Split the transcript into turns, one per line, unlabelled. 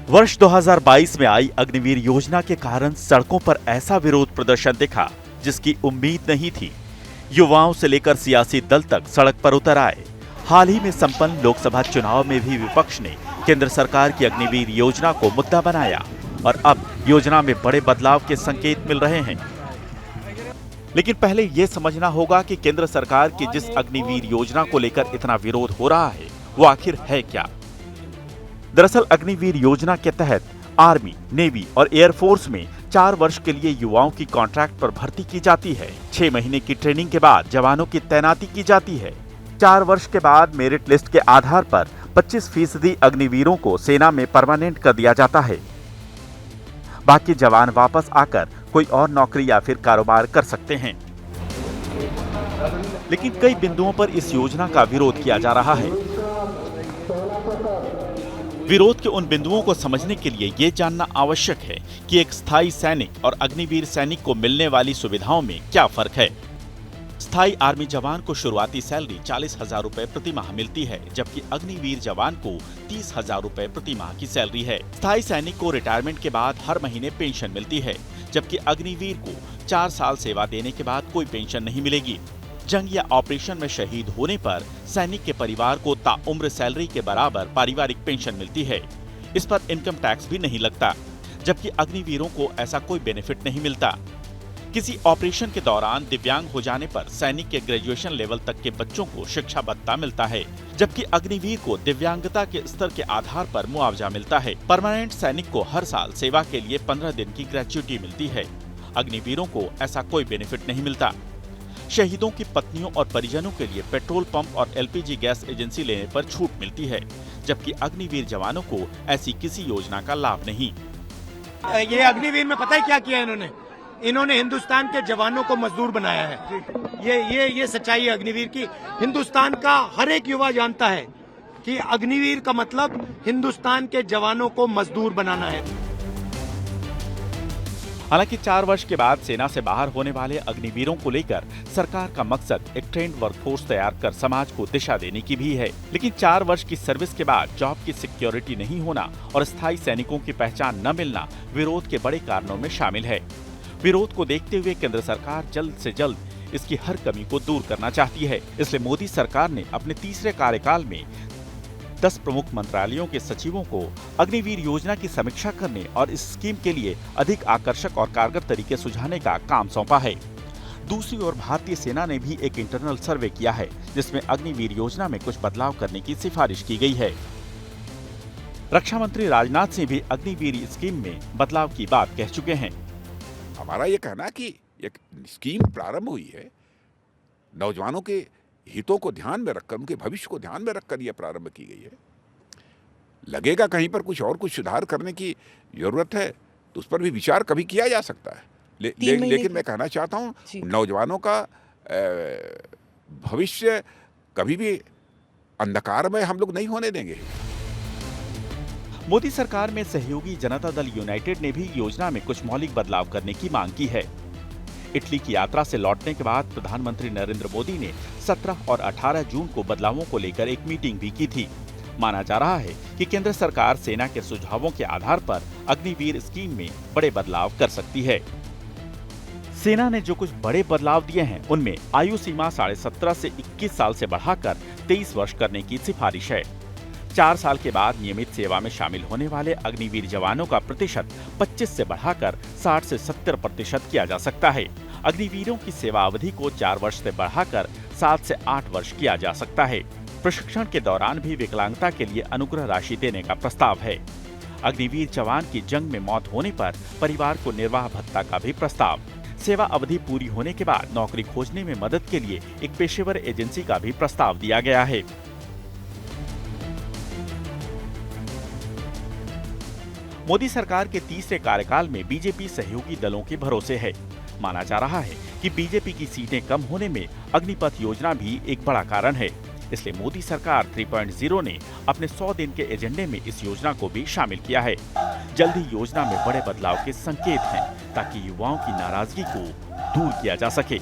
वर्ष 2022 में आई अग्निवीर योजना के कारण सड़कों पर ऐसा विरोध प्रदर्शन दिखा जिसकी उम्मीद नहीं थी। युवाओं से लेकर सियासी दल तक सड़क पर उतर आए। हाल ही में संपन्न लोकसभा चुनाव में भी विपक्ष ने केंद्र सरकार की अग्निवीर योजना को मुद्दा बनाया और अब योजना में बड़े बदलाव के संकेत मिल रहे हैं। लेकिन पहले यह समझना होगा कि केंद्र सरकार की जिस अग्निवीर योजना को लेकर इतना विरोध हो रहा है वो आखिर है क्या। दरअसल अग्निवीर योजना के तहत आर्मी, नेवी और एयरफोर्स में 4 वर्ष के लिए युवाओं की कॉन्ट्रैक्ट पर भर्ती की जाती है। 6 महीने की ट्रेनिंग के बाद जवानों की तैनाती की जाती है। 4 वर्ष के बाद मेरिट लिस्ट के आधार पर 25% अग्निवीरों को सेना में परमानेंट कर दिया जाता है। बाकी जवान वापस आकर कोई और नौकरी या फिर कारोबार कर सकते हैं। लेकिन कई बिंदुओं पर इस योजना का विरोध किया जा रहा है। विरोध के उन बिंदुओं को समझने के लिए ये जानना आवश्यक है कि एक स्थायी सैनिक और अग्निवीर सैनिक को मिलने वाली सुविधाओं में क्या फर्क है। स्थायी आर्मी जवान को शुरुआती सैलरी 40,000 रुपए प्रति माह मिलती है, जबकि अग्निवीर जवान को 30,000 रुपए प्रति माह की सैलरी है। स्थायी सैनिक को रिटायरमेंट के बाद हर महीने पेंशन मिलती है, जबकि अग्निवीर को 4 साल सेवा देने के बाद कोई पेंशन नहीं मिलेगी। जंग या ऑपरेशन में शहीद होने पर सैनिक के परिवार को ताउम्र सैलरी के बराबर पारिवारिक पेंशन मिलती है। इस पर इनकम टैक्स भी नहीं लगता, जबकि अग्निवीरों को ऐसा कोई बेनिफिट नहीं मिलता। किसी ऑपरेशन के दौरान दिव्यांग हो जाने पर सैनिक के ग्रेजुएशन लेवल तक के बच्चों को शिक्षा भत्ता मिलता है, जबकि अग्निवीर को दिव्यांगता के स्तर के आधार पर मुआवजा मिलता है। परमानेंट सैनिक को हर साल सेवा के लिए 15 दिन की ग्रेच्युटी मिलती है। अग्निवीरों को ऐसा कोई बेनिफिट नहीं मिलता। शहीदों की पत्नियों और परिजनों के लिए पेट्रोल पंप और एलपीजी गैस एजेंसी लेने पर छूट मिलती है, जबकि अग्निवीर जवानों को ऐसी किसी योजना का लाभ नहीं।
ये अग्निवीर में पता है क्या किया इन्होंने हिंदुस्तान के जवानों को मजदूर बनाया है। ये सच्चाई है अग्निवीर की। हिंदुस्तान का हर एक युवा जानता है कि अग्निवीर का मतलब हिंदुस्तान के जवानों को मजदूर बनाना है।
हालांकि 4 वर्ष के बाद सेना से बाहर होने वाले अग्निवीरों को लेकर सरकार का मकसद एक ट्रेंड वर्कफोर्स तैयार कर समाज को दिशा देने की भी है। लेकिन 4 वर्ष की सर्विस के बाद जॉब की सिक्योरिटी नहीं होना और स्थायी सैनिकों की पहचान न मिलना विरोध के बड़े कारणों में शामिल है। विरोध को देखते हुए केंद्र सरकार जल्द से जल्द इसकी हर कमी को दूर करना चाहती है। इसलिए मोदी सरकार ने अपने तीसरे कार्यकाल में 10 प्रमुख मंत्रालयों के सचिवों को अग्निवीर योजना की समीक्षा करने और इस स्कीम के लिए अधिक आकर्षक और कारगर तरीके सुझाने का काम सौंपा है। दूसरी ओर भारतीय सेना ने भी एक इंटरनल सर्वे किया है, जिसमें अग्निवीर योजना में कुछ बदलाव करने की सिफारिश की गई है। रक्षा मंत्री राजनाथ सिंह भी अग्निवीर स्कीम में बदलाव की बात कह चुके हैं।
हमारा ये कहना कि एक स्कीम प्रारंभ हुई है, नौजवानों के हितों को ध्यान में रखकर, उनके भविष्य को ध्यान में रखकर यह प्रारंभ की गई है। लगेगा कहीं पर कुछ सुधार करने की जरूरत है तो उस पर भी विचार कभी किया जा सकता है। लेकिन मैं कहना चाहता हूँ नौजवानों का भविष्य कभी भी अंधकार में हम लोग नहीं होने देंगे।
मोदी सरकार में सहयोगी जनता दल यूनाइटेड ने भी योजना में कुछ मौलिक बदलाव करने की मांग की है। इटली की यात्रा से लौटने के बाद प्रधानमंत्री नरेंद्र मोदी ने 17 और 18 जून को बदलावों को लेकर एक मीटिंग भी की थी। माना जा रहा है कि केंद्र सरकार सेना के सुझावों के आधार पर अग्निवीर स्कीम में बड़े बदलाव कर सकती है। सेना ने जो कुछ बड़े बदलाव दिए हैं उनमें आयु सीमा 17.5 से 21 साल से बढ़ाकर 23 वर्ष करने की सिफारिश है। 4 साल के बाद नियमित सेवा में शामिल होने वाले अग्निवीर जवानों का प्रतिशत 25 से बढ़ाकर 60 से 70% किया जा सकता है। अग्निवीरों की सेवा अवधि को 4 वर्ष से बढ़ाकर 7 से 8 वर्ष किया जा सकता है। प्रशिक्षण के दौरान भी विकलांगता के लिए अनुग्रह राशि देने का प्रस्ताव है। अग्निवीर जवान की जंग में मौत होने पर परिवार को निर्वाह भत्ता का भी प्रस्ताव। सेवा अवधि पूरी होने के बाद नौकरी खोजने में मदद के लिए एक पेशेवर एजेंसी का भी प्रस्ताव दिया गया है। मोदी सरकार के तीसरे कार्यकाल में बीजेपी सहयोगी दलों के भरोसे है। माना जा रहा है कि बीजेपी की सीटें कम होने में अग्निपथ योजना भी एक बड़ा कारण है। इसलिए मोदी सरकार 3.0 ने अपने 100 दिन के एजेंडे में इस योजना को भी शामिल किया है। जल्द ही योजना में बड़े बदलाव के संकेत हैं ताकि युवाओं की नाराजगी को दूर किया जा सके।